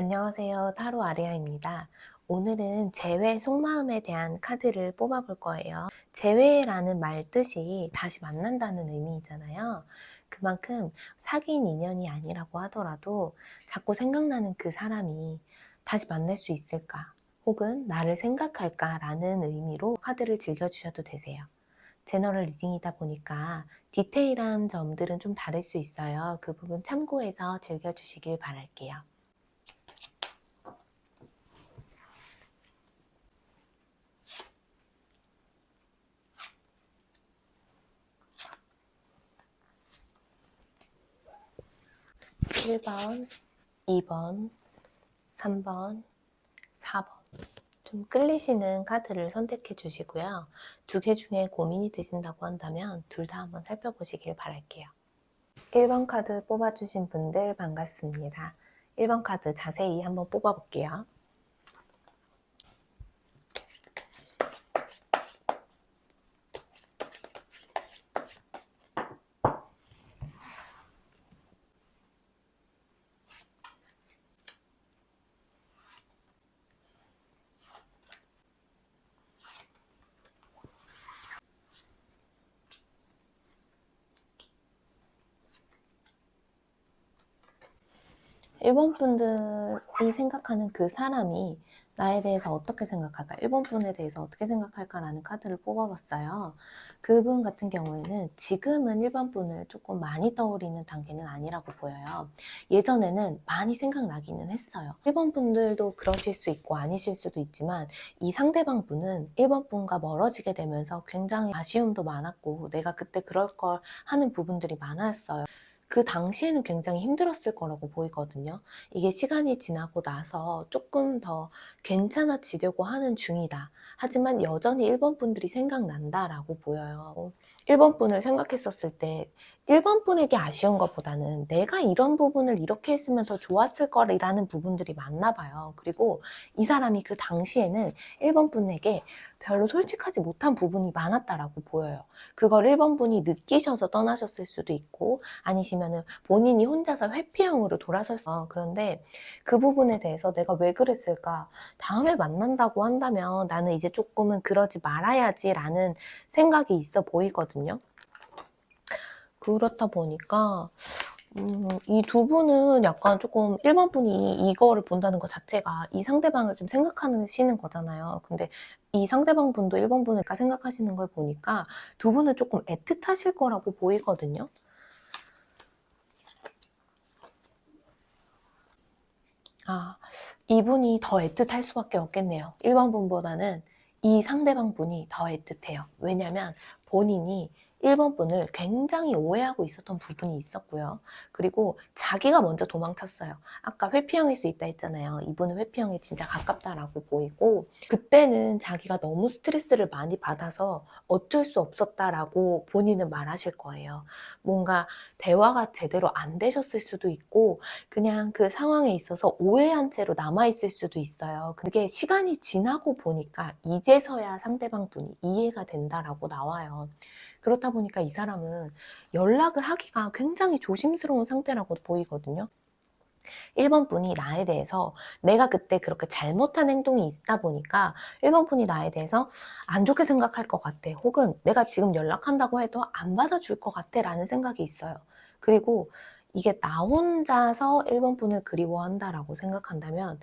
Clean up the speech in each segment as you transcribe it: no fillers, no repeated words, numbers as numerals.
안녕하세요. 타로 아리아입니다. 오늘은 재회 속마음에 대한 카드를 뽑아볼 거예요. 재회라는 말 뜻이 다시 만난다는 의미잖아요. 그만큼 사귄 인연이 아니라고 하더라도 자꾸 생각나는 그 사람이 다시 만날 수 있을까? 혹은 나를 생각할까라는 의미로 카드를 즐겨주셔도 되세요. 제너럴 리딩이다 보니까 디테일한 점들은 좀 다를 수 있어요. 그 부분 참고해서 즐겨주시길 바랄게요. 1번, 2번, 3번, 4번. 좀 끌리시는 카드를 선택해 주시고요. 두 개 중에 고민이 되신다고 한다면 둘 다 한번 살펴보시길 바랄게요. 1번 카드 뽑아주신 분들 반갑습니다. 1번 카드 자세히 한번 뽑아볼게요. 1번 분들이 생각하는 그 사람이 나에 대해서 어떻게 생각할까? 1번 분에 대해서 어떻게 생각할까라는 카드를 뽑아봤어요. 그분 같은 경우에는 지금은 1번 분을 조금 많이 떠올리는 단계는 아니라고 보여요. 예전에는 많이 생각나기는 했어요. 1번 분들도 그러실 수 있고 아니실 수도 있지만 이 상대방 분은 1번 분과 멀어지게 되면서 굉장히 아쉬움도 많았고 내가 그때 그럴 걸 하는 부분들이 많았어요. 그 당시에는 굉장히 힘들었을 거라고 보이거든요. 이게 시간이 지나고 나서 조금 더 괜찮아지려고 하는 중이다. 하지만 여전히 1번 분들이 생각난다라고 보여요. 1번 분을 생각했었을 때 1번 분에게 아쉬운 것보다는 내가 이런 부분을 이렇게 했으면 더 좋았을 거라는 부분들이 많나 봐요. 그리고 이 사람이 그 당시에는 1번 분에게 별로 솔직하지 못한 부분이 많았다라고 보여요. 그걸 1번 분이 느끼셔서 떠나셨을 수도 있고 아니시면은 본인이 혼자서 회피형으로 돌아섰어. 그런데 그 부분에 대해서 내가 왜 그랬을까? 다음에 만난다고 한다면 나는 이제 조금은 그러지 말아야지라는 생각이 있어 보이거든요. 그렇다 보니까 이 두 분은 약간 조금 1번 분이 이거를 본다는 것 자체가 이 상대방을 좀 생각하시는 거잖아요. 근데 이 상대방 분도 1번 분을 생각하시는 걸 보니까 두 분은 조금 애틋하실 거라고 보이거든요. 이분이 더 애틋할 수밖에 없겠네요. 1번 분보다는 이 상대방 분이 더 애틋해요. 왜냐면 본인이 1번 분을 굉장히 오해하고 있었던 부분이 있었고요. 그리고 자기가 먼저 도망쳤어요. 아까 회피형일 수 있다 했잖아요. 이분은 회피형에 진짜 가깝다라고 보이고 그때는 자기가 너무 스트레스를 많이 받아서 어쩔 수 없었다라고 본인은 말하실 거예요. 뭔가 대화가 제대로 안 되셨을 수도 있고 그냥 그 상황에 있어서 오해한 채로 남아있을 수도 있어요. 그게 시간이 지나고 보니까 이제서야 상대방 분이 이해가 된다라고 나와요. 그렇다 보니까 이 사람은 연락을 하기가 굉장히 조심스러운 상태라고 보이거든요. 1번 분이 나에 대해서 내가 그때 그렇게 잘못한 행동이 있다 보니까 1번 분이 나에 대해서 안 좋게 생각할 것 같아. 혹은 내가 지금 연락한다고 해도 안 받아줄 것 같아 라는 생각이 있어요. 그리고 이게 나 혼자서 1번 분을 그리워한다라고 생각한다면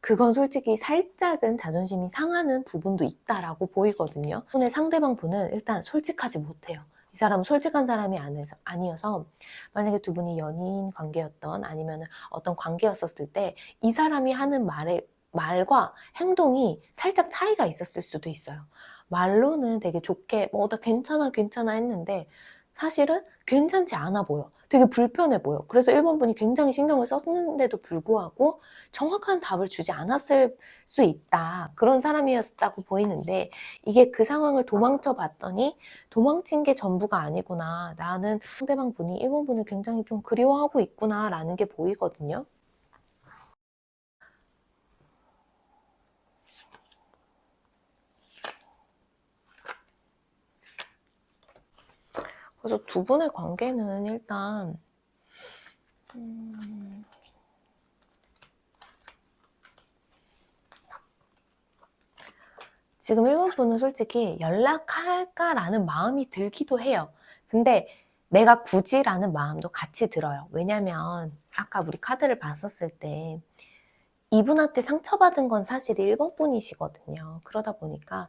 그건 솔직히 살짝은 자존심이 상하는 부분도 있다라고 보이거든요. 오늘 상대방 분은 일단 솔직하지 못해요. 이 사람은 솔직한 사람이 아니어서 만약에 두 분이 연인 관계였던 아니면 어떤 관계였었을 때 이 사람이 하는 말과 행동이 살짝 차이가 있었을 수도 있어요. 말로는 되게 좋게 나 괜찮아 괜찮아 했는데 사실은 괜찮지 않아 보여. 되게 불편해 보여. 그래서 1번 분이 굉장히 신경을 썼는데도 불구하고 정확한 답을 주지 않았을 수 있다. 그런 사람이었다고 보이는데 이게 그 상황을 도망쳐 봤더니 도망친 게 전부가 아니구나. 나는 상대방 분이 1번 분을 굉장히 좀 그리워하고 있구나라는 게 보이거든요. 그래서 두 분의 관계는 일단 지금 1번 분은 솔직히 연락할까라는 마음이 들기도 해요. 근데 내가 굳이라는 마음도 같이 들어요. 왜냐면 아까 우리 카드를 봤었을 때 이분한테 상처받은 건 사실 1번 분이시거든요. 그러다 보니까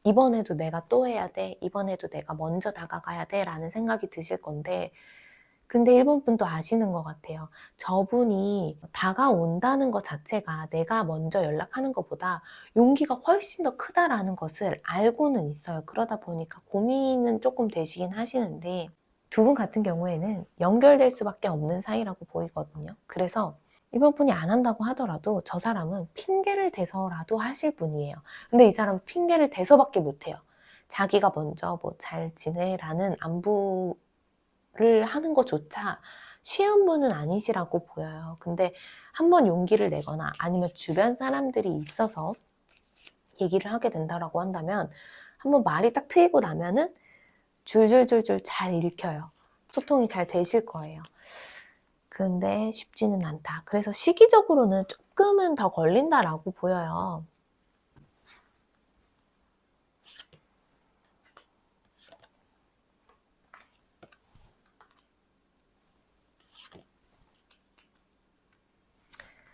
이번에도 내가 또 해야 돼, 이번에도 내가 먼저 다가가야 돼 라는 생각이 드실 건데, 근데 1번 분도 아시는 것 같아요. 저분이 다가온다는 것 자체가 내가 먼저 연락하는 것보다 용기가 훨씬 더 크다라는 것을 알고는 있어요. 그러다 보니까 고민은 조금 되시긴 하시는데, 두 분 같은 경우에는 연결될 수밖에 없는 사이라고 보이거든요. 그래서 1번 분이 안 한다고 하더라도 저 사람은 핑계를 대서라도 하실 분이에요. 근데 이 사람은 핑계를 대서밖에 못해요. 자기가 먼저 뭐 잘 지내라는 안부를 하는 것조차 쉬운 분은 아니시라고 보여요. 근데 한번 용기를 내거나 아니면 주변 사람들이 있어서 얘기를 하게 된다라고 한다면 한번 말이 딱 트이고 나면은 줄줄줄줄 잘 읽혀요. 소통이 잘 되실 거예요. 근데 쉽지는 않다. 그래서 시기적으로는 조금은 더 걸린다라고 보여요.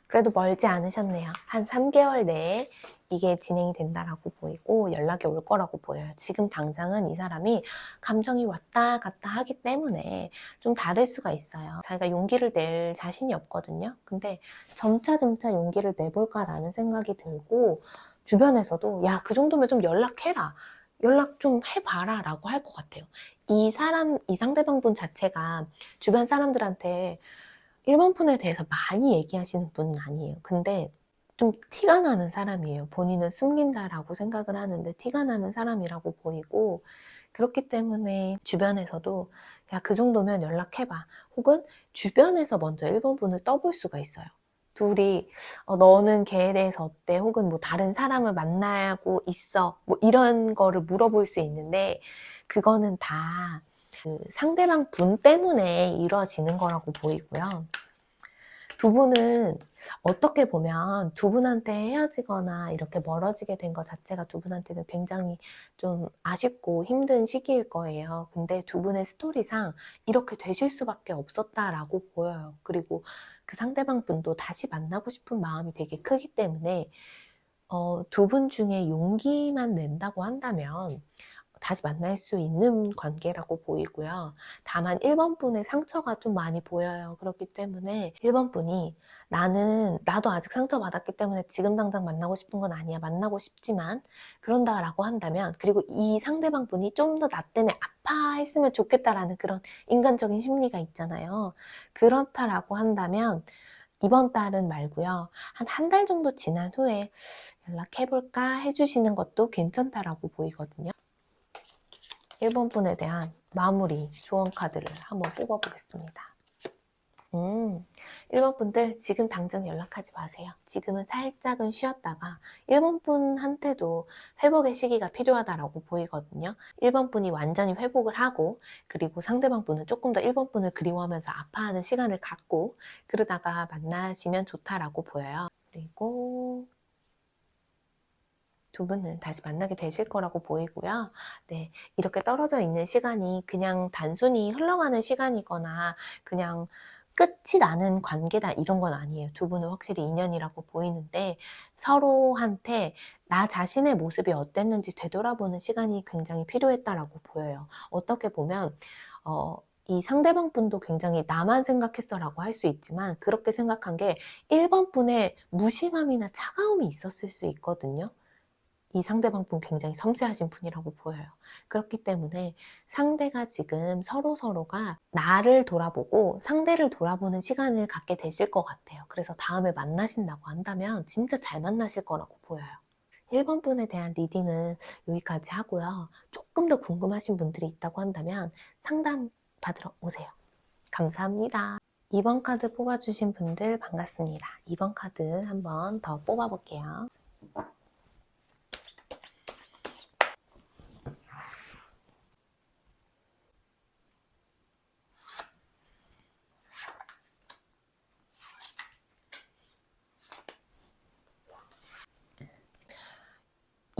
그래도 멀지 않으셨네요. 한 3개월 내에 이게 진행이 된다라고 보이고 연락이 올 거라고 보여요. 지금 당장은 이 사람이 감정이 왔다 갔다 하기 때문에 좀 다를 수가 있어요. 자기가 용기를 낼 자신이 없거든요. 근데 점차 용기를 내볼까라는 생각이 들고, 주변에서도 야, 그 정도면 좀 연락해라, 연락 좀 해봐라 라고 할 것 같아요. 이 상대방분 자체가 주변 사람들한테 1번 폰에 대해서 많이 얘기하시는 분은 아니에요. 근데 좀 티가 나는 사람이에요. 본인은 숨긴다라고 생각을 하는데 티가 나는 사람이라고 보이고, 그렇기 때문에 주변에서도 야, 그 정도면 연락해봐, 혹은 주변에서 먼저 1번 분을 떠볼 수가 있어요. 둘이 너는 걔에 대해서 어때? 혹은 뭐 다른 사람을 만나고 있어? 뭐 이런 거를 물어볼 수 있는데, 그거는 다 그 상대방 분 때문에 이루어지는 거라고 보이고요. 두 분은 어떻게 보면 두 분한테 헤어지거나 이렇게 멀어지게 된 것 자체가 두 분한테는 굉장히 좀 아쉽고 힘든 시기일 거예요. 근데 두 분의 스토리상 이렇게 되실 수밖에 없었다라고 보여요. 그리고 그 상대방 분도 다시 만나고 싶은 마음이 되게 크기 때문에 두 분 중에 용기만 낸다고 한다면 다시 만날 수 있는 관계라고 보이고요. 다만 1번 분의 상처가 좀 많이 보여요. 그렇기 때문에 1번 분이 나도 아직 상처받았기 때문에 지금 당장 만나고 싶은 건 아니야. 만나고 싶지만 그런다라고 한다면, 그리고 이 상대방 분이 좀 더 나 때문에 아파했으면 좋겠다라는 그런 인간적인 심리가 있잖아요. 그렇다라고 한다면 이번 달은 말고요. 한 달 정도 지난 후에 연락해볼까 해주시는 것도 괜찮다라고 보이거든요. 1번 분에 대한 마무리 조언 카드를 한번 뽑아보겠습니다. 1번 분들 지금 당장 연락하지 마세요. 지금은 살짝은 쉬었다가 1번 분한테도 회복의 시기가 필요하다라고 보이거든요. 1번 분이 완전히 회복을 하고, 그리고 상대방 분은 조금 더 1번 분을 그리워하면서 아파하는 시간을 갖고 그러다가 만나시면 좋다라고 보여요. 그리고 두 분은 다시 만나게 되실 거라고 보이고요. 네, 이렇게 떨어져 있는 시간이 그냥 단순히 흘러가는 시간이거나 그냥 끝이 나는 관계다 이런 건 아니에요. 두 분은 확실히 인연이라고 보이는데, 서로한테 나 자신의 모습이 어땠는지 되돌아보는 시간이 굉장히 필요했다라고 보여요. 어떻게 보면 이 상대방 분도 굉장히 나만 생각했어라고 할 수 있지만, 그렇게 생각한 게 1번 분의 무심함이나 차가움이 있었을 수 있거든요. 이 상대방 분 굉장히 섬세하신 분이라고 보여요. 그렇기 때문에 상대가 지금 서로가 나를 돌아보고 상대를 돌아보는 시간을 갖게 되실 것 같아요. 그래서 다음에 만나신다고 한다면 진짜 잘 만나실 거라고 보여요. 1번 분에 대한 리딩은 여기까지 하고요. 조금 더 궁금하신 분들이 있다고 한다면 상담 받으러 오세요. 감사합니다. 2번 카드 뽑아주신 분들 반갑습니다. 2번 카드 한번 더 뽑아볼게요.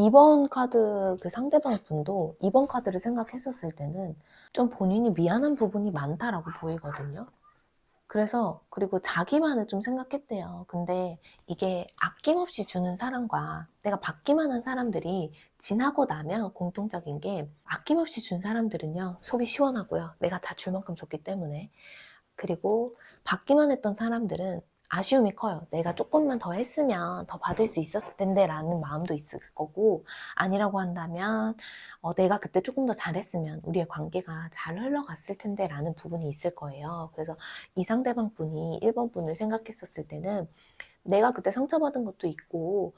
2번 카드 그 상대방 분도 2번 카드를 생각했었을 때는 좀 본인이 미안한 부분이 많다라고 보이거든요. 그래서 그리고 자기만을 좀 생각했대요. 근데 이게 아낌없이 주는 사람과 내가 받기만 한 사람들이 지나고 나면 공통적인 게, 아낌없이 준 사람들은요 속이 시원하고요, 내가 다 줄 만큼 줬기 때문에. 그리고 받기만 했던 사람들은 아쉬움이 커요. 내가 조금만 더 했으면 더 받을 수 있었을 텐데 라는 마음도 있을 거고, 아니라고 한다면 내가 그때 조금 더 잘했으면 우리의 관계가 잘 흘러갔을 텐데 라는 부분이 있을 거예요. 그래서 이 상대방 분이 1번 분을 생각했었을 때는 내가 그때 상처받은 것도 있고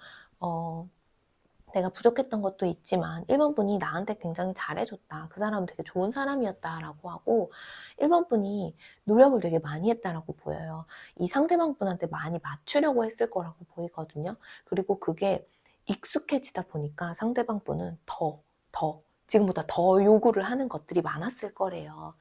내가 부족했던 것도 있지만 1번 분이 나한테 굉장히 잘해줬다, 그 사람은 되게 좋은 사람이었다라고 하고 1번 분이 노력을 되게 많이 했다라고 보여요. 이 상대방 분한테 많이 맞추려고 했을 거라고 보이거든요. 그리고 그게 익숙해지다 보니까 상대방 분은 지금보다 더 요구를 하는 것들이 많았을 거래요.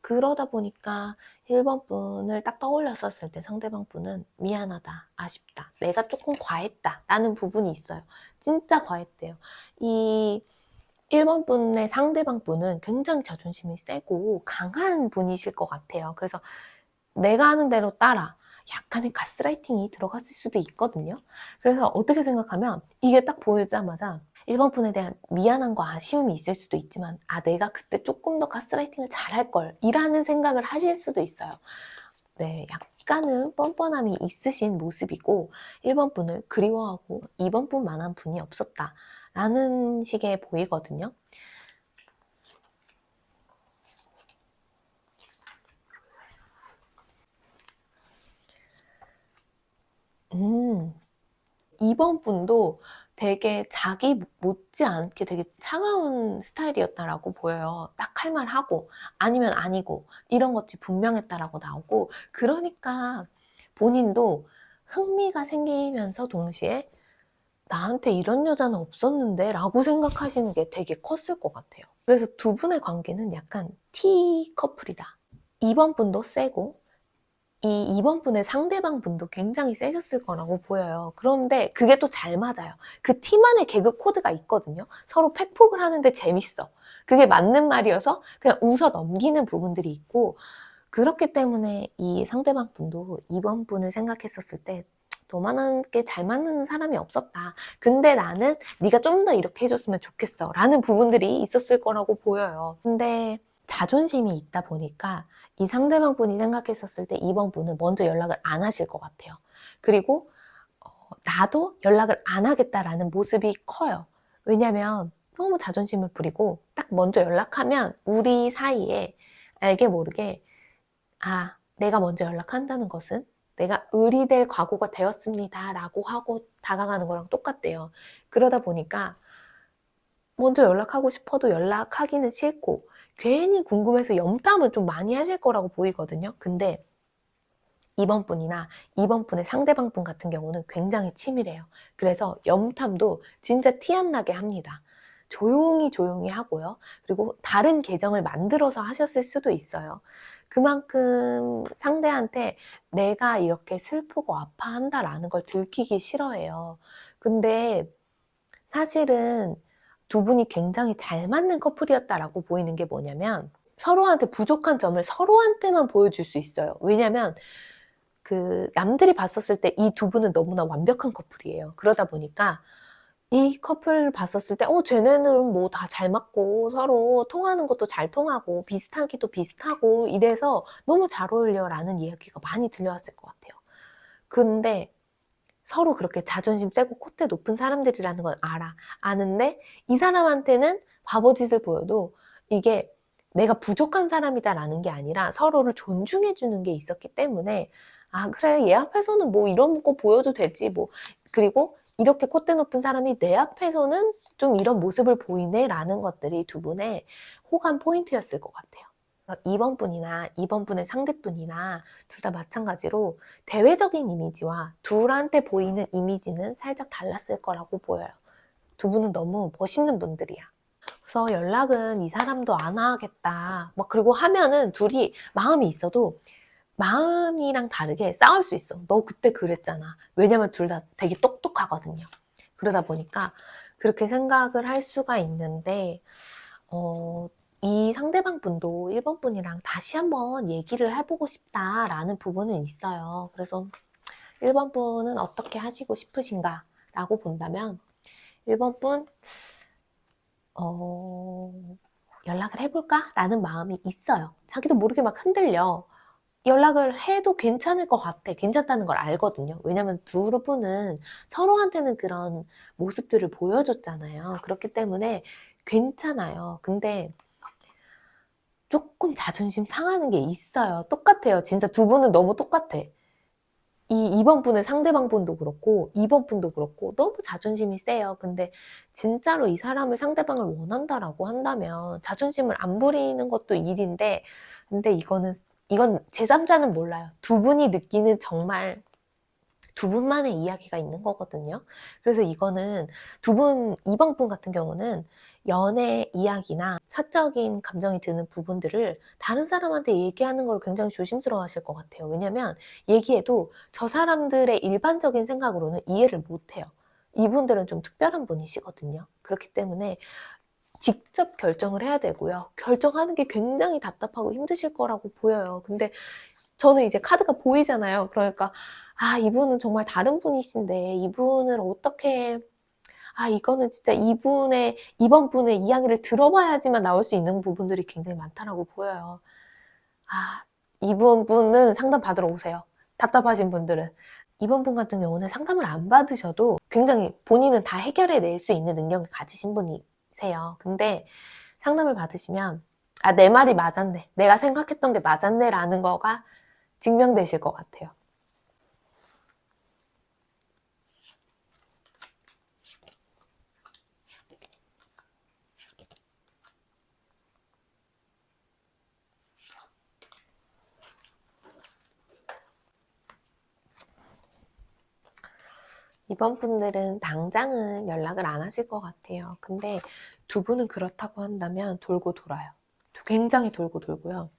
그러다 보니까 1번 분을 딱 떠올렸었을 때 상대방 분은 미안하다, 아쉽다, 내가 조금 과했다 라는 부분이 있어요. 진짜 과했대요. 이 1번 분의 상대방 분은 굉장히 자존심이 세고 강한 분이실 것 같아요. 그래서 내가 하는 대로 따라, 약간의 가스라이팅이 들어갔을 수도 있거든요. 그래서 어떻게 생각하면 이게 딱 보이자마자 1번 분에 대한 미안함과 아쉬움이 있을 수도 있지만, 내가 그때 조금 더 가스라이팅을 잘할 걸 이라는 생각을 하실 수도 있어요. 네, 약간은 뻔뻔함이 있으신 모습이고 1번 분을 그리워하고 2번 분만한 분이 없었다 라는 식의 보이거든요. 음, 2번 분도 되게 자기 못지않게 되게 차가운 스타일이었다라고 보여요. 딱 할 말 하고 아니면 아니고 이런 것이 분명했다라고 나오고, 그러니까 본인도 흥미가 생기면서 동시에 나한테 이런 여자는 없었는데 라고 생각하시는 게 되게 컸을 것 같아요. 그래서 두 분의 관계는 약간 T 커플이다. 2번 분도 세고 이 2번 분의 상대방 분도 굉장히 세셨을 거라고 보여요. 그런데 그게 또 잘 맞아요. 그 팀안의 개그 코드가 있거든요. 서로 팩폭을 하는데 재밌어. 그게 맞는 말이어서 그냥 웃어 넘기는 부분들이 있고, 그렇기 때문에 이 상대방 분도 2번 분을 생각했었을 때 너만하게 잘 맞는 사람이 없었다, 근데 나는 네가 좀 더 이렇게 해줬으면 좋겠어 라는 부분들이 있었을 거라고 보여요. 근데 자존심이 있다 보니까 이 상대방 분이 생각했었을 때 2번 분은 먼저 연락을 안 하실 것 같아요. 그리고 나도 연락을 안 하겠다라는 모습이 커요. 왜냐면 너무 자존심을 부리고 딱 먼저 연락하면 우리 사이에 알게 모르게 내가 먼저 연락한다는 것은 내가 의리될 각오가 되었습니다 라고 하고 다가가는 거랑 똑같대요. 그러다 보니까 먼저 연락하고 싶어도 연락하기는 싫고 괜히 궁금해서 염탐은 좀 많이 하실 거라고 보이거든요. 근데 2번 분이나 2번 분의 상대방 분 같은 경우는 굉장히 치밀해요. 그래서 염탐도 진짜 티 안 나게 합니다. 조용히 하고요. 그리고 다른 계정을 만들어서 하셨을 수도 있어요. 그만큼 상대한테 내가 이렇게 슬프고 아파한다라는 걸 들키기 싫어해요. 근데 사실은 두 분이 굉장히 잘 맞는 커플이었다라고 보이는 게 뭐냐면, 서로한테 부족한 점을 서로한테만 보여줄 수 있어요. 왜냐면 남들이 봤었을 때 이 두 분은 너무나 완벽한 커플이에요. 그러다 보니까 이 커플을 봤었을 때 쟤네는 뭐 다 잘 맞고 서로 통하는 것도 잘 통하고 비슷하기도 비슷하고 이래서 너무 잘 어울려 라는 이야기가 많이 들려왔을 것 같아요. 근데 서로 그렇게 자존심 세고 콧대 높은 사람들이라는 건 아는데 이 사람한테는 바보짓을 보여도 이게 내가 부족한 사람이다라는 게 아니라 서로를 존중해 주는 게 있었기 때문에 그래, 얘 앞에서는 뭐 이런 거 보여도 되지 뭐, 그리고 이렇게 콧대 높은 사람이 내 앞에서는 좀 이런 모습을 보이네 라는 것들이 두 분의 호감 포인트였을 것 같아요. 2번 분이나 2번 분의 상대분이나 둘 다 마찬가지로 대외적인 이미지와 둘한테 보이는 이미지는 살짝 달랐을 거라고 보여요. 두 분은 너무 멋있는 분들이야. 그래서 연락은 이 사람도 안 하겠다. 그리고 하면은 둘이 마음이 있어도 마음이랑 다르게 싸울 수 있어. 너 그때 그랬잖아. 왜냐면 둘 다 되게 똑똑하거든요. 그러다 보니까 그렇게 생각을 할 수가 있는데 이 상대방 분도 1번 분이랑 다시 한번 얘기를 해보고 싶다라는 부분은 있어요. 그래서 1번 분은 어떻게 하시고 싶으신가 라고 본다면 1번 분 연락을 해볼까? 라는 마음이 있어요. 자기도 모르게 막 흔들려. 연락을 해도 괜찮을 것 같아. 괜찮다는 걸 알거든요. 왜냐면 두 분은 서로한테는 그런 모습들을 보여줬잖아요. 그렇기 때문에 괜찮아요. 근데 조금 자존심 상하는 게 있어요. 똑같아요. 진짜 두 분은 너무 똑같아. 2번 분의 상대방 분도 그렇고 2번 분도 그렇고 너무 자존심이 세요. 근데 진짜로 이 사람을 상대방을 원한다라고 한다면 자존심을 안 부리는 것도 일인데 근데 이건 제3자는 몰라요. 두 분이 느끼는 정말 두 분만의 이야기가 있는 거거든요. 그래서 이거는 2번 분 같은 경우는 연애 이야기나 사적인 감정이 드는 부분들을 다른 사람한테 얘기하는 걸 굉장히 조심스러워 하실 것 같아요. 왜냐면 얘기해도 저 사람들의 일반적인 생각으로는 이해를 못 해요. 이분들은 좀 특별한 분이시거든요. 그렇기 때문에 직접 결정을 해야 되고요. 결정하는 게 굉장히 답답하고 힘드실 거라고 보여요. 근데 저는 이제 카드가 보이잖아요. 그러니까 이분은 정말 다른 분이신데 이분을 어떻게 이거는 진짜 2번 분의 이야기를 들어봐야지만 나올 수 있는 부분들이 굉장히 많다라고 보여요. 2번 분은 상담 받으러 오세요. 답답하신 분들은. 2번 분 같은 경우는 상담을 안 받으셔도 굉장히 본인은 다 해결해 낼 수 있는 능력을 가지신 분이세요. 근데 상담을 받으시면 내 말이 맞았네. 내가 생각했던 게 맞았네 라는 거가 증명되실 것 같아요. 이번 분들은 당장은 연락을 안 하실 것 같아요. 근데 두 분은 그렇다고 한다면 돌고 돌아요. 굉장히 돌고 돌고요.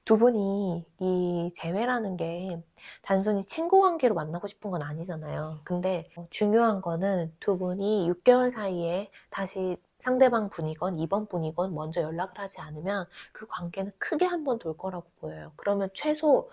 두 분이 이 재회라는 게 단순히 친구 관계로 만나고 싶은 건 아니잖아요. 근데 중요한 거는 두 분이 6개월 사이에 다시 상대방 분이건 2번 분이건 먼저 연락을 하지 않으면 그 관계는 크게 한 번 돌 거라고 보여요. 그러면 최소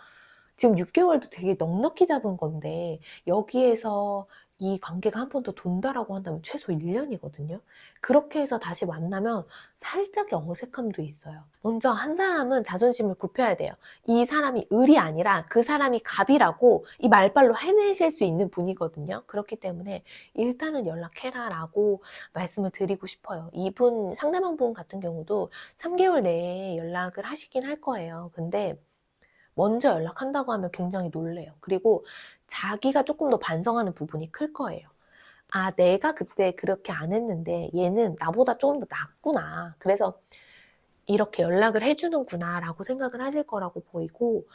지금 6개월도 되게 넉넉히 잡은 건데 여기에서 이 관계가 한 번 더 돈다라고 한다면 최소 1년이거든요. 그렇게 해서 다시 만나면 살짝의 어색함도 있어요. 먼저 한 사람은 자존심을 굽혀야 돼요. 이 사람이 을이 아니라 그 사람이 갑이라고 이 말발로 해내실 수 있는 분이거든요. 그렇기 때문에 일단은 연락해라 라고 말씀을 드리고 싶어요. 이분 상대방 분 같은 경우도 3개월 내에 연락을 하시긴 할 거예요. 근데 먼저 연락한다고 하면 굉장히 놀래요. 그리고 자기가 조금 더 반성하는 부분이 클 거예요. 내가 그때 그렇게 안 했는데 얘는 나보다 조금 더 낫구나. 그래서 이렇게 연락을 해주는구나 라고 생각을 하실 거라고 보이고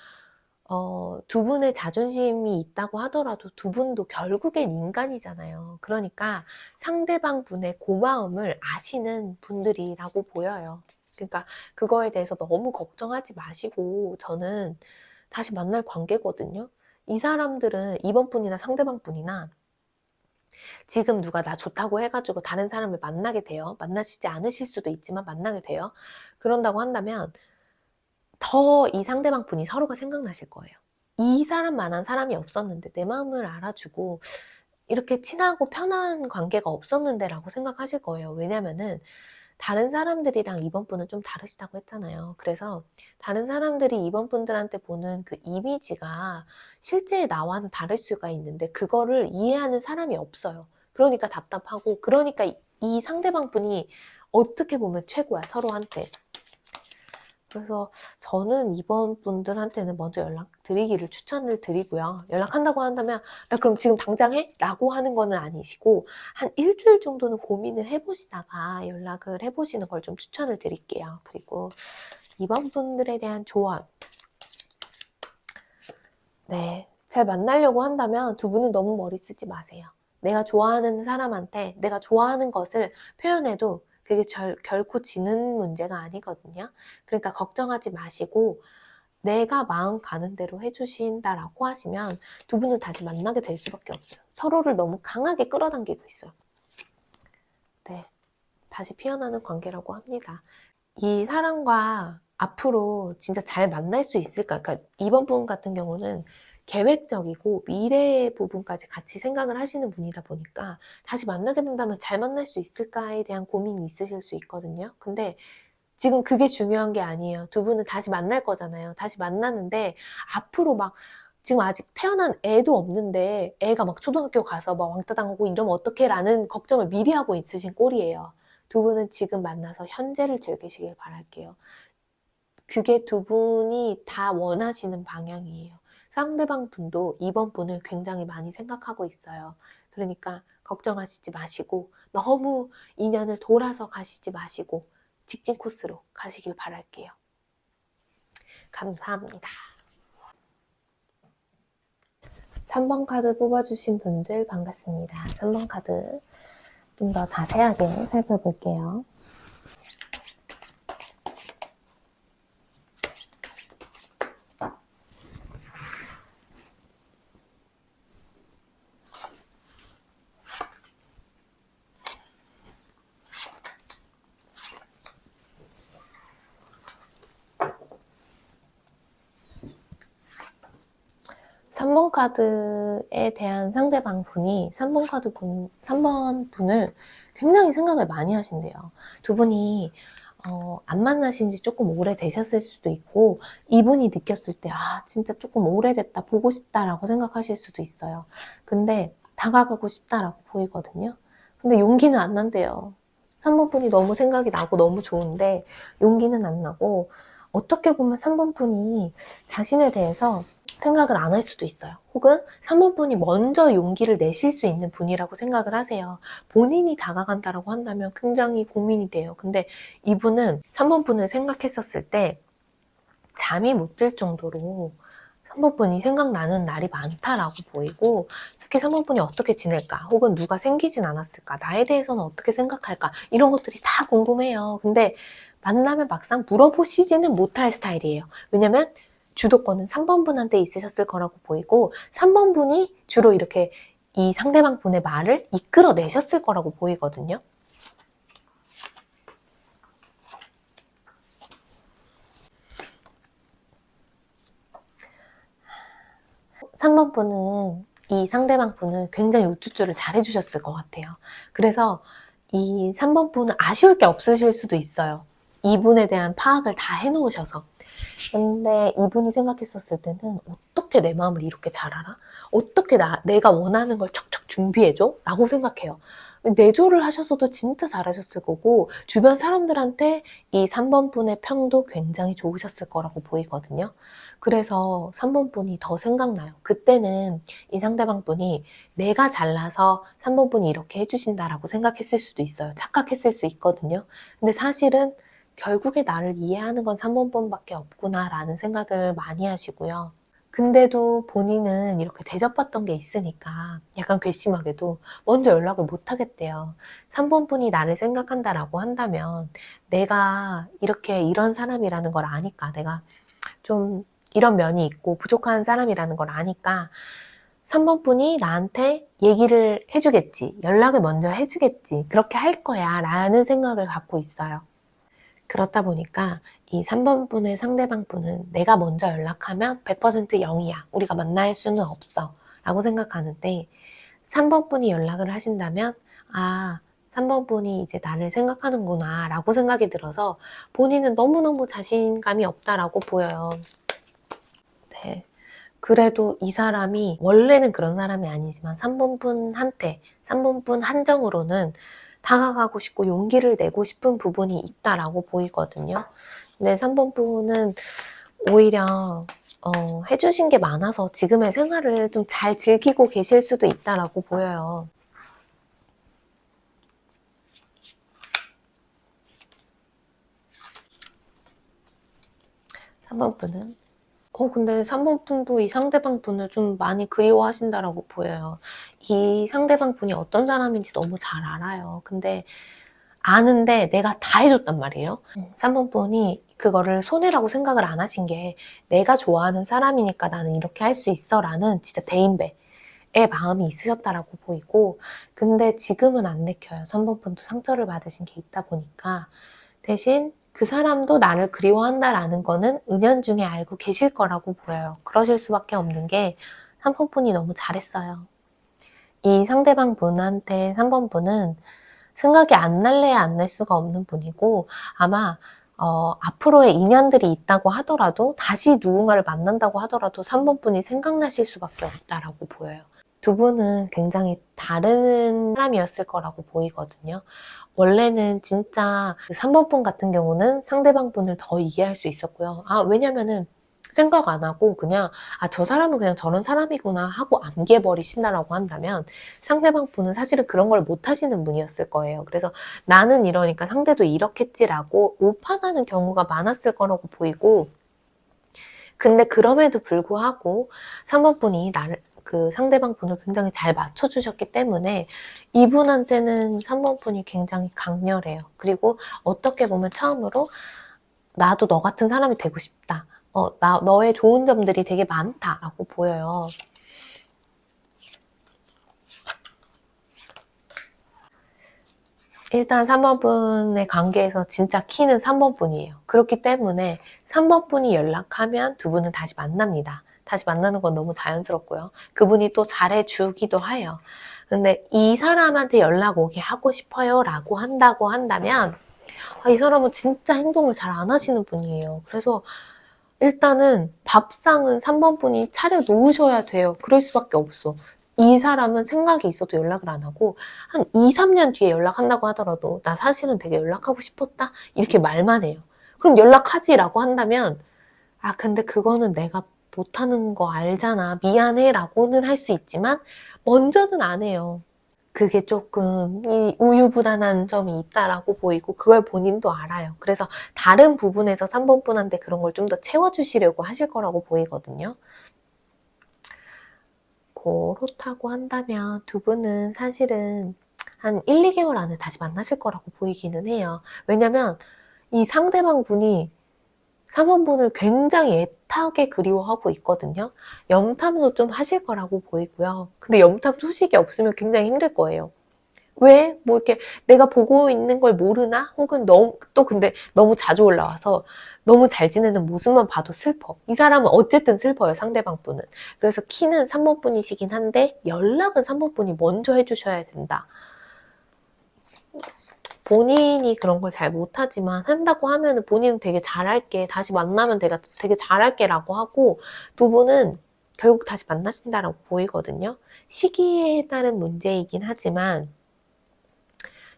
두 분의 자존심이 있다고 하더라도 두 분도 결국엔 인간이잖아요. 그러니까 상대방 분의 고마움을 아시는 분들이라고 보여요. 그러니까 그거에 대해서 너무 걱정하지 마시고 저는 다시 만날 관계거든요. 이 사람들은 이번 분이나 상대방 분이나 지금 누가 나 좋다고 해가지고 다른 사람을 만나게 돼요. 만나시지 않으실 수도 있지만 만나게 돼요. 그런다고 한다면 더 이 상대방 분이 서로가 생각나실 거예요. 이 사람만한 사람이 없었는데 내 마음을 알아주고 이렇게 친하고 편한 관계가 없었는데 라고 생각하실 거예요. 왜냐면은 다른 사람들이랑 이번 분은 좀 다르시다고 했잖아요. 그래서 다른 사람들이 이번 분들한테 보는 그 이미지가 실제 나와는 다를 수가 있는데 그거를 이해하는 사람이 없어요. 그러니까 답답하고 그러니까 이 상대방 분이 어떻게 보면 최고야 서로한테. 그래서 저는 이번 분들한테는 먼저 연락드리기를 추천을 드리고요. 연락한다고 한다면 나 그럼 지금 당장 해? 라고 하는 거는 아니시고 한 일주일 정도는 고민을 해보시다가 연락을 해보시는 걸 좀 추천을 드릴게요. 그리고 이번 분들에 대한 조언. 네, 잘 만나려고 한다면 두 분은 너무 머리 쓰지 마세요. 내가 좋아하는 사람한테 내가 좋아하는 것을 표현해도 그게 결코 지는 문제가 아니거든요. 그러니까 걱정하지 마시고 내가 마음 가는 대로 해주신다라고 하시면 두 분은 다시 만나게 될 수밖에 없어요. 서로를 너무 강하게 끌어당기고 있어요. 네, 다시 피어나는 관계라고 합니다. 이 사람과 앞으로 진짜 잘 만날 수 있을까? 그러니까 이번 분 같은 경우는 계획적이고 미래의 부분까지 같이 생각을 하시는 분이다 보니까 다시 만나게 된다면 잘 만날 수 있을까에 대한 고민이 있으실 수 있거든요. 근데 지금 그게 중요한 게 아니에요. 두 분은 다시 만날 거잖아요. 다시 만나는데 앞으로 막 지금 아직 태어난 애도 없는데 애가 막 초등학교 가서 막 왕따 당하고 이러면 어떡해 라는 걱정을 미리 하고 있으신 꼴이에요. 두 분은 지금 만나서 현재를 즐기시길 바랄게요. 그게 두 분이 다 원하시는 방향이에요. 상대방 분도 이번 분을 굉장히 많이 생각하고 있어요. 그러니까 걱정하시지 마시고 너무 인연을 돌아서 가시지 마시고 직진 코스로 가시길 바랄게요. 감사합니다. 3번 카드 뽑아주신 분들 반갑습니다. 3번 카드 좀 더 자세하게 살펴볼게요. 3번 카드에 대한 상대방 분이 3번 분을 굉장히 생각을 많이 하신대요. 두 분이 안 만나신 지 조금 오래되셨을 수도 있고 이분이 느꼈을 때 진짜 조금 오래됐다 보고 싶다라고 생각하실 수도 있어요. 근데 다가가고 싶다라고 보이거든요. 근데 용기는 안 난대요. 3번 분이 너무 생각이 나고 너무 좋은데 용기는 안 나고 어떻게 보면 3번 분이 자신에 대해서 생각을 안 할 수도 있어요. 혹은 3번 분이 먼저 용기를 내실 수 있는 분이라고 생각을 하세요. 본인이 다가간다라고 한다면 굉장히 고민이 돼요. 근데 이분은 3번 분을 생각했었을 때 잠이 못 들 정도로 3번 분이 생각나는 날이 많다라고 보이고 특히 3번 분이 어떻게 지낼까 혹은 누가 생기진 않았을까 나에 대해서는 어떻게 생각할까 이런 것들이 다 궁금해요. 근데 만나면 막상 물어보시지는 못할 스타일이에요. 왜냐면 주도권은 3번 분한테 있으셨을 거라고 보이고 3번 분이 주로 이렇게 이 상대방 분의 말을 이끌어내셨을 거라고 보이거든요. 3번 분은 이 상대방 분은 굉장히 우쭈쭈를 잘 해주셨을 것 같아요. 그래서 이 3번 분은 아쉬울 게 없으실 수도 있어요. 이분에 대한 파악을 다 해놓으셔서. 근데 이분이 생각했었을 때는 어떻게 내 마음을 이렇게 잘 알아? 어떻게 내가 원하는 걸 척척 준비해줘? 라고 생각해요. 내조를 하셔서도 진짜 잘하셨을 거고 주변 사람들한테 이 3번 분의 평도 굉장히 좋으셨을 거라고 보이거든요. 그래서 3번 분이 더 생각나요. 그때는 이 상대방 분이 내가 잘나서 3번 분이 이렇게 해주신다라고 생각했을 수도 있어요. 착각했을 수 있거든요. 근데 사실은 결국에 나를 이해하는 건 3번 분밖에 없구나 라는 생각을 많이 하시고요. 근데도 본인은 이렇게 대접받던 게 있으니까 약간 괘씸하게도 먼저 연락을 못 하겠대요. 3번 분이 나를 생각한다라고 한다면 내가 이렇게 이런 사람이라는 걸 아니까 내가 좀 이런 면이 있고 부족한 사람이라는 걸 아니까 3번 분이 나한테 얘기를 해주겠지, 연락을 먼저 해주겠지, 그렇게 할 거야 라는 생각을 갖고 있어요. 그렇다 보니까 이 3번 분의 상대방 분은 내가 먼저 연락하면 100% 0이야. 우리가 만날 수는 없어. 라고 생각하는데 3번 분이 연락을 하신다면 3번 분이 이제 나를 생각하는구나 라고 생각이 들어서 본인은 너무너무 자신감이 없다라고 보여요. 네. 그래도 이 사람이 원래는 그런 사람이 아니지만 3번 분한테 3번 분 한정으로는 다가가고 싶고 용기를 내고 싶은 부분이 있다라고 보이거든요. 근데 3번 분은 오히려 해주신 게 많아서 지금의 생활을 좀 잘 즐기고 계실 수도 있다라고 보여요. 3번 분은 근데 3번 분도 이 상대방 분을 좀 많이 그리워하신다라고 보여요. 이 상대방 분이 어떤 사람인지 너무 잘 알아요. 근데 아는데 내가 다 해줬단 말이에요. 3번 분이 그거를 손해라고 생각을 안 하신 게 내가 좋아하는 사람이니까 나는 이렇게 할 수 있어 라는 진짜 대인배의 마음이 있으셨다라고 보이고, 근데 지금은 안 내켜요. 3번 분도 상처를 받으신 게 있다 보니까. 대신 그 사람도 나를 그리워한다라는 거는 은연중에 알고 계실 거라고 보여요. 그러실 수밖에 없는 게 3번 분이 너무 잘했어요. 이 상대방 분한테 3번 분은 생각이 안 날래야 안 날 수가 없는 분이고, 아마 앞으로의 인연들이 있다고 하더라도, 다시 누군가를 만난다고 하더라도 3번 분이 생각나실 수밖에 없다라고 보여요. 두 분은 굉장히 다른 사람이었을 거라고 보이거든요. 원래는 진짜 3번 분 같은 경우는 상대방 분을 더 이해할 수 있었고요. 왜냐면은 생각 안 하고 그냥 저 사람은 그냥 저런 사람이구나 하고 암기해버리신다라고 한다면, 상대방 분은 사실은 그런 걸 못 하시는 분이었을 거예요. 그래서 나는 이러니까 상대도 이렇겠지라고 오판하는 경우가 많았을 거라고 보이고, 근데 그럼에도 불구하고 3번 분이 그 상대방 분을 굉장히 잘 맞춰주셨기 때문에 이분한테는 3번 분이 굉장히 강렬해요. 그리고 어떻게 보면 처음으로 나도 너 같은 사람이 되고 싶다. 너의 좋은 점들이 되게 많다라고 보여요. 일단 3번 분의 관계에서 진짜 키는 3번 분이에요. 그렇기 때문에 3번 분이 연락하면 두 분은 다시 만납니다. 다시 만나는 건 너무 자연스럽고요. 그분이 또 잘해주기도 해요. 근데 이 사람한테 연락 오게 하고 싶어요 라고 한다면, 이 사람은 진짜 행동을 잘 안 하시는 분이에요. 그래서 일단은 밥상은 3번 분이 차려 놓으셔야 돼요. 그럴 수밖에 없어. 이 사람은 생각이 있어도 연락을 안 하고, 한 2, 3년 뒤에 연락한다고 하더라도 나 사실은 되게 연락하고 싶었다 이렇게 말만 해요. 그럼 연락하지라고 한다면, 근데 그거는 내가 못하는 거 알잖아, 미안해 라고는 할 수 있지만 먼저는 안 해요. 그게 조금 우유부단한 점이 있다라고 보이고, 그걸 본인도 알아요. 그래서 다른 부분에서 3번 분한테 그런 걸 좀 더 채워주시려고 하실 거라고 보이거든요. 그렇다고 한다면 두 분은 사실은 한 1, 2개월 안에 다시 만나실 거라고 보이기는 해요. 왜냐면 이 상대방 분이 3번 분을 굉장히 애타게 그리워하고 있거든요. 염탐도 좀 하실 거라고 보이고요. 근데 염탐 소식이 없으면 굉장히 힘들 거예요. 왜? 뭐 이렇게 내가 보고 있는 걸 모르나? 혹은 근데 너무 자주 올라와서 너무 잘 지내는 모습만 봐도 슬퍼. 이 사람은 어쨌든 슬퍼요, 상대방 분은. 그래서 키는 3번 분이시긴 한데 연락은 3번 분이 먼저 해주셔야 된다. 본인이 그런 걸 잘 못하지만 한다고 하면은 본인은 되게 잘할게, 다시 만나면 내가 되게 잘할게 라고 하고, 두 분은 결국 다시 만나신다라고 보이거든요. 시기에 따른 문제이긴 하지만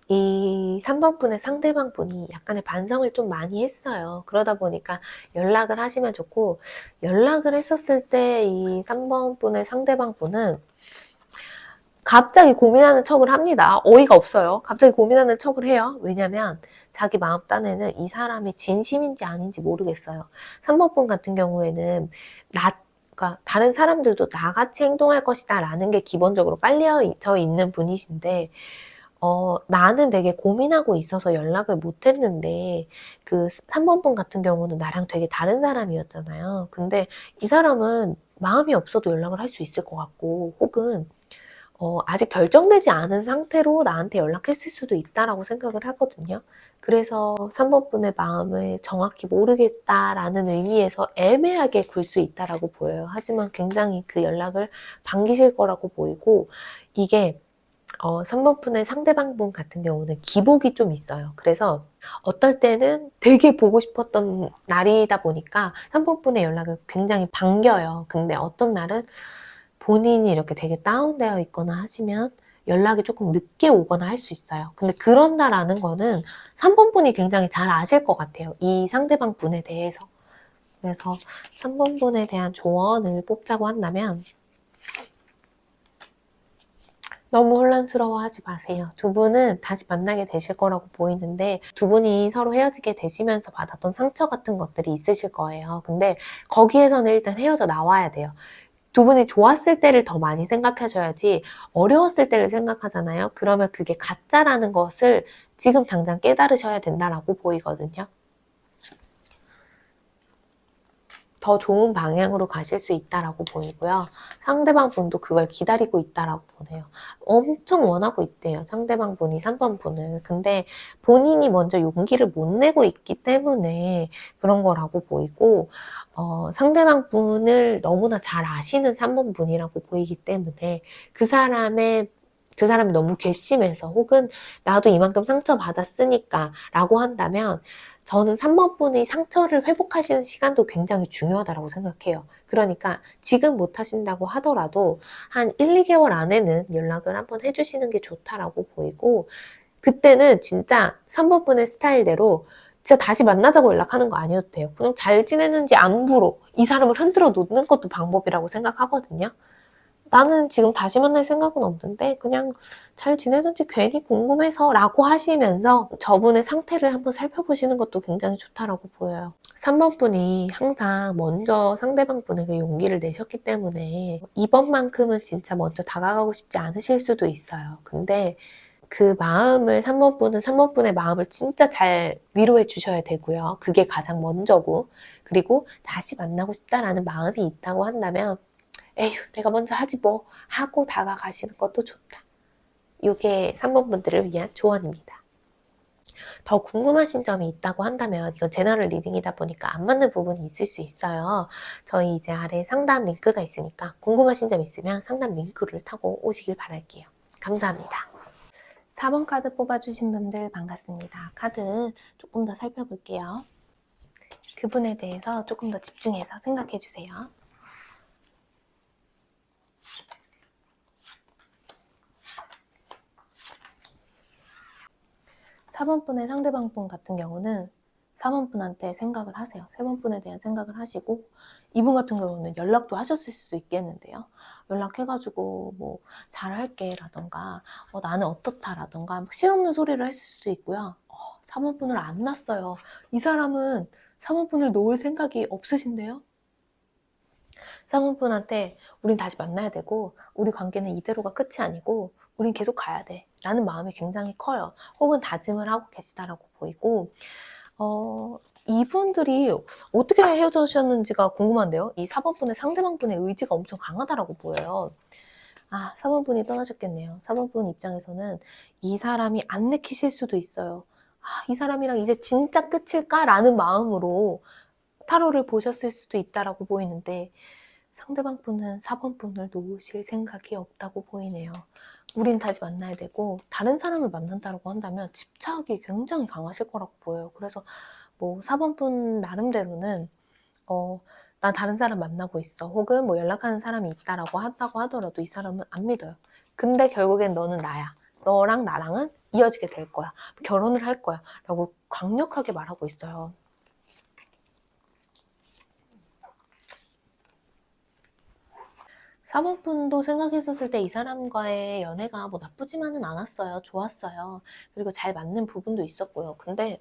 이 3번 분의 상대방 분이 약간의 반성을 좀 많이 했어요. 그러다 보니까 연락을 하시면 좋고, 연락을 했었을 때 이 3번 분의 상대방 분은 갑자기 고민하는 척을 합니다. 어이가 없어요. 갑자기 고민하는 척을 해요. 왜냐면 자기 마음 딴에는 이 사람이 진심인지 아닌지 모르겠어요. 3번 분 같은 경우에는 그러니까 다른 사람들도 나같이 행동할 것이다 라는 게 기본적으로 깔려져 있는 분이신데, 나는 되게 고민하고 있어서 연락을 못 했는데, 그 3번 분 같은 경우는 나랑 되게 다른 사람이었잖아요. 근데 이 사람은 마음이 없어도 연락을 할 수 있을 것 같고, 혹은 아직 결정되지 않은 상태로 나한테 연락했을 수도 있다라고 생각을 하거든요. 그래서 3번 분의 마음을 정확히 모르겠다라는 의미에서 애매하게 굴 수 있다라고 보여요. 하지만 굉장히 그 연락을 반기실 거라고 보이고, 이게 3번 분의 상대방 분 같은 경우는 기복이 좀 있어요. 그래서 어떨 때는 되게 보고 싶었던 날이다 보니까 3번 분의 연락을 굉장히 반겨요. 근데 어떤 날은 본인이 이렇게 되게 다운되어 있거나 하시면 연락이 조금 늦게 오거나 할 수 있어요. 근데 그런다라는 거는 3번 분이 굉장히 잘 아실 것 같아요. 이 상대방 분에 대해서. 그래서 3번 분에 대한 조언을 뽑자고 한다면, 너무 혼란스러워하지 마세요. 두 분은 다시 만나게 되실 거라고 보이는데, 두 분이 서로 헤어지게 되시면서 받았던 상처 같은 것들이 있으실 거예요. 근데 거기에서는 일단 헤어져 나와야 돼요. 두 분이 좋았을 때를 더 많이 생각하셔야지, 어려웠을 때를 생각하잖아요. 그러면 그게 가짜라는 것을 지금 당장 깨달으셔야 된다라고 보이거든요. 더 좋은 방향으로 가실 수 있다라고 보이고요. 상대방 분도 그걸 기다리고 있다라고 보네요. 엄청 원하고 있대요. 상대방 분이 3번 분을. 근데 본인이 먼저 용기를 못 내고 있기 때문에 그런 거라고 보이고, 상대방 분을 너무나 잘 아시는 3번 분이라고 보이기 때문에 그 사람이 너무 괘씸해서 혹은 나도 이만큼 상처받았으니까 라고 한다면 저는 3번 분이 상처를 회복하시는 시간도 굉장히 중요하다고 생각해요. 그러니까 지금 못 하신다고 하더라도 한 1, 2개월 안에는 연락을 한번 해주시는 게 좋다라고 보이고, 그때는 진짜 3번 분의 스타일대로 진짜 다시 만나자고 연락하는 거 아니어도 돼요. 그냥 잘 지내는지 안부로 이 사람을 흔들어 놓는 것도 방법이라고 생각하거든요. 나는 지금 다시 만날 생각은 없는데 그냥 잘 지내는지 괜히 궁금해서 라고 하시면서 저분의 상태를 한번 살펴보시는 것도 굉장히 좋다라고 보여요. 3번 분이 항상 먼저 상대방 분에게 용기를 내셨기 때문에 이번만큼은 진짜 먼저 다가가고 싶지 않으실 수도 있어요. 근데 그 마음을 3번 분은 3번 분의 마음을 진짜 잘 위로해 주셔야 되고요. 그게 가장 먼저고, 그리고 다시 만나고 싶다라는 마음이 있다고 한다면 에휴, 내가 먼저 하지 뭐 하고 다가가시는 것도 좋다. 이게 3번 분들을 위한 조언입니다. 더 궁금하신 점이 있다고 한다면, 이건 제너럴 리딩이다 보니까 안 맞는 부분이 있을 수 있어요. 저희 이제 아래 상담 링크가 있으니까 궁금하신 점 있으면 상담 링크를 타고 오시길 바랄게요. 감사합니다. 4번 카드 뽑아주신 분들 반갑습니다. 카드 조금 더 살펴볼게요. 그분에 대해서 조금 더 집중해서 생각해 주세요. 4번 분의 상대방 분 같은 경우는 4번 분한테 생각을 하세요. 3번 분에 대한 생각을 하시고, 이분 같은 경우는 연락도 하셨을 수도 있겠는데요. 연락해가지고 뭐 잘할게 라던가 나는 어떻다라던가 실없는 소리를 했을 수도 있고요. 4번 분을 안 놨어요. 이 사람은 4번 분을 놓을 생각이 없으신데요. 4번 분한테 우린 다시 만나야 되고 우리 관계는 이대로가 끝이 아니고 우린 계속 가야 돼 라는 마음이 굉장히 커요. 혹은 다짐을 하고 계시다라고 보이고, 이분들이 어떻게 헤어지셨는지가 궁금한데요. 이 4번 분의 상대방 분의 의지가 엄청 강하다라고 보여요. 4번 분이 떠나셨겠네요. 4번 분 입장에서는 이 사람이 안 내키실 수도 있어요. 이 사람이랑 이제 진짜 끝일까라는 마음으로 타로를 보셨을 수도 있다라고 보이는데, 상대방 분은 4번 분을 놓으실 생각이 없다고 보이네요. 우린 다시 만나야 되고 다른 사람을 만난다고 한다면 집착이 굉장히 강하실 거라고 보여요. 그래서 뭐 4번 분 나름대로는 난 다른 사람 만나고 있어, 혹은 뭐 연락하는 사람이 있다라고 한다고 하더라도 이 사람은 안 믿어요. 근데 결국엔 너는 나야, 너랑 나랑은 이어지게 될 거야, 결혼을 할 거야 라고 강력하게 말하고 있어요. 4번 분도 생각했었을 때 이 사람과의 연애가 뭐 나쁘지만은 않았어요. 좋았어요. 그리고 잘 맞는 부분도 있었고요. 근데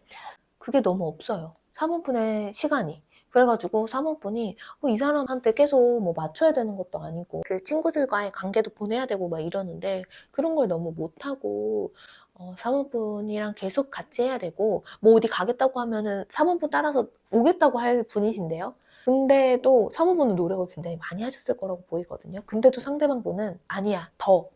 그게 너무 없어요. 4번 분의 시간이. 그래가지고 4번 분이 이 사람한테 계속 뭐 맞춰야 되는 것도 아니고 그 친구들과의 관계도 보내야 되고 막 이러는데 그런 걸 너무 못하고 4번 분이랑 계속 같이 해야 되고 뭐 어디 가겠다고 하면은 4번 분 따라서 오겠다고 할 분이신데요. 근데도 3번 분은 노력을 굉장히 많이 하셨을 거라고 보이거든요. 근데도 상대방 분은 아니야, 더.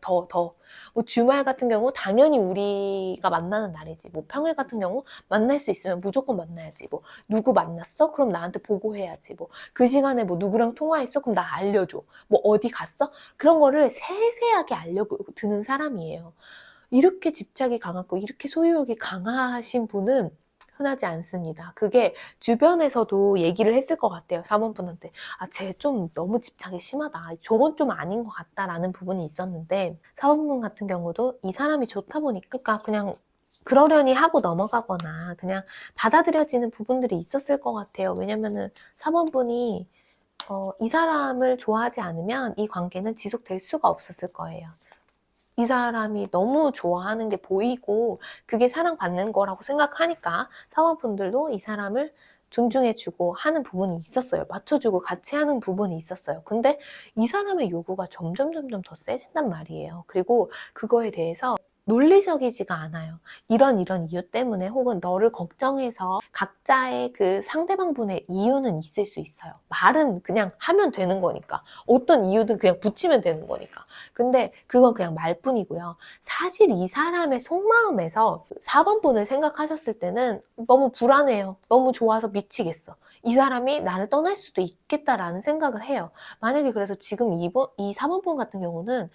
뭐 주말 같은 경우 당연히 우리가 만나는 날이지. 뭐 평일 같은 경우 만날 수 있으면 무조건 만나야지. 뭐 누구 만났어? 그럼 나한테 보고해야지. 뭐 그 시간에 뭐 누구랑 통화했어? 그럼 나 알려줘. 뭐 어디 갔어? 그런 거를 세세하게 알려드는 사람이에요. 이렇게 집착이 강하고 이렇게 소유욕이 강하신 분은 흔하지 않습니다. 그게 주변에서도 얘기를 했을 것 같아요. 사모분한테. 쟤 좀 너무 집착이 심하다. 저건 좀 아닌 것 같다라는 부분이 있었는데, 사모분 같은 경우도 이 사람이 좋다 보니까 그냥 그러려니 하고 넘어가거나 그냥 받아들여지는 부분들이 있었을 것 같아요. 왜냐면은 사모분이 이 사람을 좋아하지 않으면 이 관계는 지속될 수가 없었을 거예요. 이 사람이 너무 좋아하는 게 보이고 그게 사랑받는 거라고 생각하니까 사원분들도 이 사람을 존중해주고 하는 부분이 있었어요. 맞춰주고 같이 하는 부분이 있었어요. 근데 이 사람의 요구가 점점 더 세진단 말이에요. 그리고 그거에 대해서 논리적이지가 않아요. 이런 이유 때문에 혹은 너를 걱정해서 각자의 그 상대방분의 이유는 있을 수 있어요. 말은 그냥 하면 되는 거니까. 어떤 이유든 그냥 붙이면 되는 거니까. 근데 그건 그냥 말뿐이고요. 사실 이 사람의 속마음에서 4번 분을 생각하셨을 때는 너무 불안해요. 너무 좋아서 미치겠어. 이 사람이 나를 떠날 수도 있겠다라는 생각을 해요. 만약에 그래서 지금 이 4번 분 같은 경우는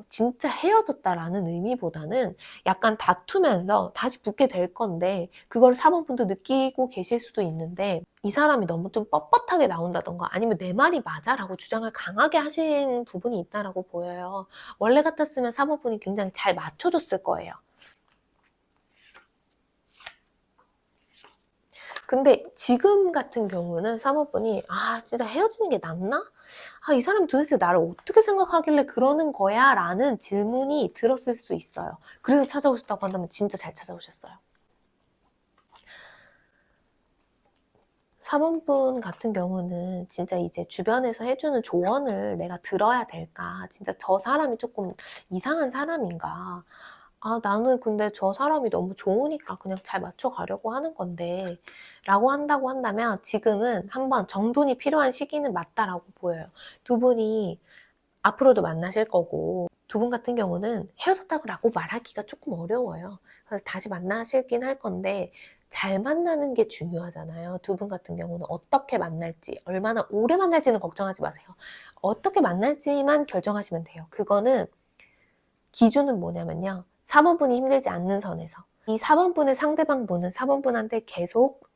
진짜 헤어졌다라는 의미보다는 약간 다투면서 다시 붙게 될 건데, 그걸 4번 분도 느끼고 계실 수도 있는데, 이 사람이 너무 좀 뻣뻣하게 나온다던가 아니면 내 말이 맞아라고 주장을 강하게 하신 부분이 있다라고 보여요. 원래 같았으면 4번 분이 굉장히 잘 맞춰줬을 거예요. 근데 지금 같은 경우는 3번 분이 진짜 헤어지는 게 낫나? 이 사람이 도대체 나를 어떻게 생각하길래 그러는 거야? 라는 질문이 들었을 수 있어요. 그래서 찾아오셨다고 한다면 진짜 잘 찾아오셨어요. 4번 분 같은 경우는 진짜 이제 주변에서 해주는 조언을 내가 들어야 될까? 진짜 저 사람이 조금 이상한 사람인가? 나는 근데 저 사람이 너무 좋으니까 그냥 잘 맞춰가려고 하는 건데 라고 한다고 한다면 지금은 한번 정돈이 필요한 시기는 맞다라고 보여요. 두 분이 앞으로도 만나실 거고, 두 분 같은 경우는 헤어졌다고 말하기가 조금 어려워요. 그래서 다시 만나실긴 할 건데 잘 만나는 게 중요하잖아요. 두 분 같은 경우는 어떻게 만날지, 얼마나 오래 만날지는 걱정하지 마세요. 어떻게 만날지만 결정하시면 돼요. 그거는 기준은 뭐냐면요. 4번 분이 힘들지 않는 선에서. 이 4번 분의 상대방 분은 4번 분한테 계속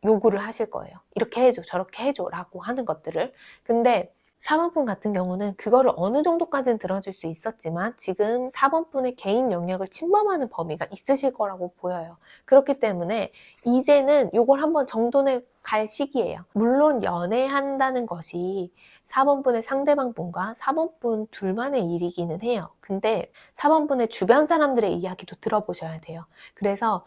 요구를 하실 거예요. 이렇게 해줘, 저렇게 해줘 라고 하는 것들을. 근데 4번 분 같은 경우는 그거를 어느 정도까지는 들어줄 수 있었지만 지금 4번 분의 개인 영역을 침범하는 범위가 있으실 거라고 보여요. 그렇기 때문에 이제는 요걸 한번 정돈해 갈 시기예요. 물론 연애한다는 것이 4번 분의 상대방 분과 4번 분 둘만의 일이기는 해요. 근데 4번 분의 주변 사람들의 이야기도 들어보셔야 돼요. 그래서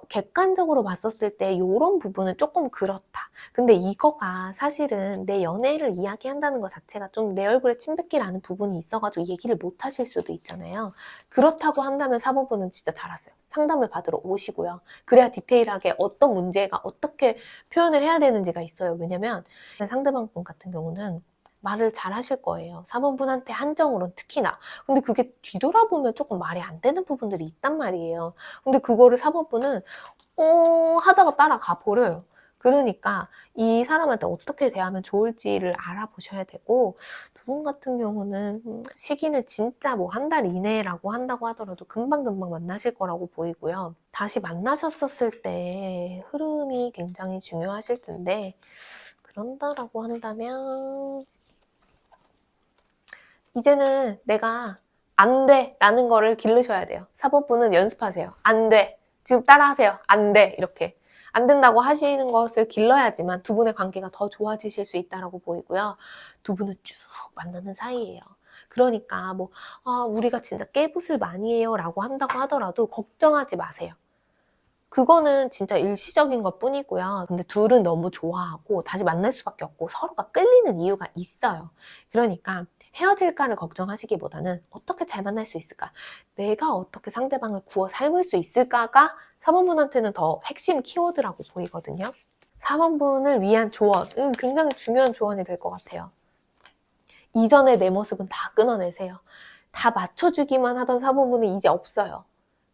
객관적으로 봤었을 때 이런 부분은 조금 그렇다. 근데 이거가 사실은 내 연애를 이야기한다는 것 자체가 좀 내 얼굴에 침 뱉기라는 부분이 있어가지고 얘기를 못 하실 수도 있잖아요. 그렇다고 한다면 4번 분은 진짜 잘하세요. 상담을 받으러 오시고요. 그래야 디테일하게 어떤 문제가 어떻게 표현을 해야 되는지가 있어요. 왜냐면 상대방 분 같은 경우는 말을 잘 하실 거예요. 4번 분한테 한정으로는 특히나. 근데 그게 뒤돌아보면 조금 말이 안 되는 부분들이 있단 말이에요. 근데 그거를 4번 분은 하다가 따라가 버려요. 그러니까 이 사람한테 어떻게 대하면 좋을지를 알아보셔야 되고, 두 분 같은 경우는 시기는 진짜 뭐 한 달 이내라고 한다고 하더라도 금방금방 만나실 거라고 보이고요. 다시 만나셨었을 때 흐름이 굉장히 중요하실 텐데, 그런다라고 한다면 이제는 내가 안 돼 라는 거를 기르셔야 돼요. 4번 분은 연습하세요. 안 돼. 지금 따라하세요. 안 돼. 이렇게. 안 된다고 하시는 것을 길러야지만 두 분의 관계가 더 좋아지실 수 있다고 보이고요. 두 분은 쭉 만나는 사이예요. 그러니까 뭐 우리가 진짜 깨붓을 많이 해요 라고 한다고 하더라도 걱정하지 마세요. 그거는 진짜 일시적인 것 뿐이고요. 근데 둘은 너무 좋아하고 다시 만날 수밖에 없고 서로가 끌리는 이유가 있어요. 그러니까 헤어질까를 걱정하시기보다는 어떻게 잘 만날 수 있을까? 내가 어떻게 상대방을 구워 삶을 수 있을까가 4번분한테는 더 핵심 키워드라고 보이거든요. 4번분을 위한 조언, 굉장히 중요한 조언이 될 것 같아요. 이전의 내 모습은 다 끊어내세요. 다 맞춰주기만 하던 4번분은 이제 없어요.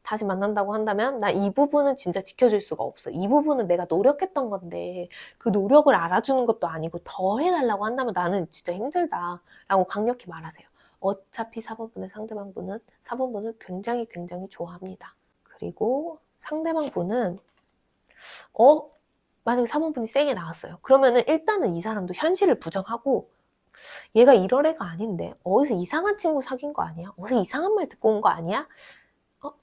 다시 만난다고 한다면 나 이 부분은 진짜 지켜줄 수가 없어. 이 부분은 내가 노력했던 건데 그 노력을 알아주는 것도 아니고 더 해달라고 한다면 나는 진짜 힘들다 라고 강력히 말하세요. 어차피 4번분의 상대방분은 4번분을 굉장히 좋아합니다. 그리고 상대방분은 만약에 4번분이 세게 나왔어요. 그러면은 일단은 이 사람도 현실을 부정하고, 얘가 이럴 애가 아닌데 어디서 이상한 친구 사귄 거 아니야? 어디서 이상한 말 듣고 온 거 아니야?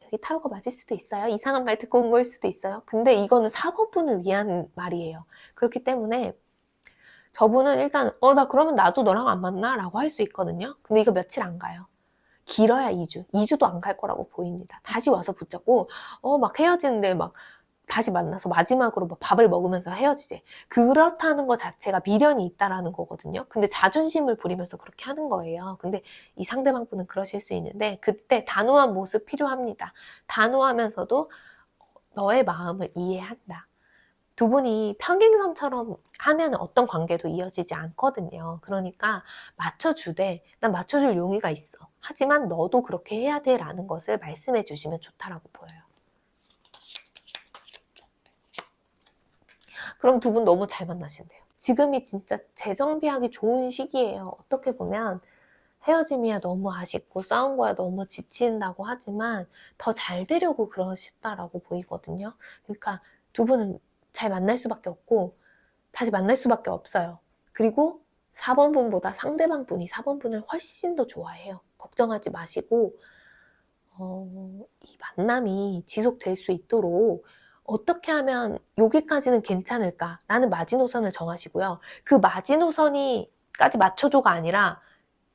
여기 타로가 맞을 수도 있어요. 이상한 말 듣고 온 거일 수도 있어요. 근데 이거는 4번분을 위한 말이에요. 그렇기 때문에 저분은 일단 나 그러면 나도 너랑 안 만나? 라고 할 수 있거든요. 근데 이거 며칠 안 가요. 길어야 2주. 2주도 안 갈 거라고 보입니다. 다시 와서 붙잡고 막 헤어지는데 막 다시 만나서 마지막으로 뭐 밥을 먹으면서 헤어지재. 그렇다는 것 자체가 미련이 있다라는 거거든요. 근데 자존심을 부리면서 그렇게 하는 거예요. 근데 이 상대방 분은 그러실 수 있는데 그때 단호한 모습 필요합니다. 단호하면서도 너의 마음을 이해한다. 두 분이 평행선처럼 하면 어떤 관계도 이어지지 않거든요. 그러니까 맞춰주되 난 맞춰줄 용의가 있어. 하지만 너도 그렇게 해야 돼 라는 것을 말씀해 주시면 좋다라고 보여요. 그럼 두 분 너무 잘 만나신대요. 지금이 진짜 재정비하기 좋은 시기예요. 어떻게 보면 헤어짐이야 너무 아쉽고 싸운 거야 너무 지친다고 하지만 더 잘 되려고 그러셨다라고 보이거든요. 그러니까 두 분은 잘 만날 수밖에 없고 다시 만날 수밖에 없어요. 그리고 4번 분보다 상대방 분이 4번 분을 훨씬 더 좋아해요. 걱정하지 마시고 이 만남이 지속될 수 있도록 어떻게 하면 여기까지는 괜찮을까라는 마지노선을 정하시고요. 그 마지노선이까지 맞춰줘가 아니라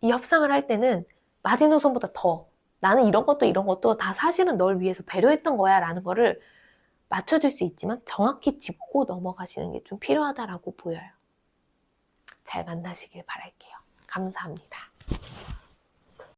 이 협상을 할 때는 마지노선보다 더 나는 이런 것도 다 사실은 널 위해서 배려했던 거야 라는 거를 맞춰줄 수 있지만 정확히 짚고 넘어가시는 게 좀 필요하다라고 보여요. 잘 만나시길 바랄게요. 감사합니다.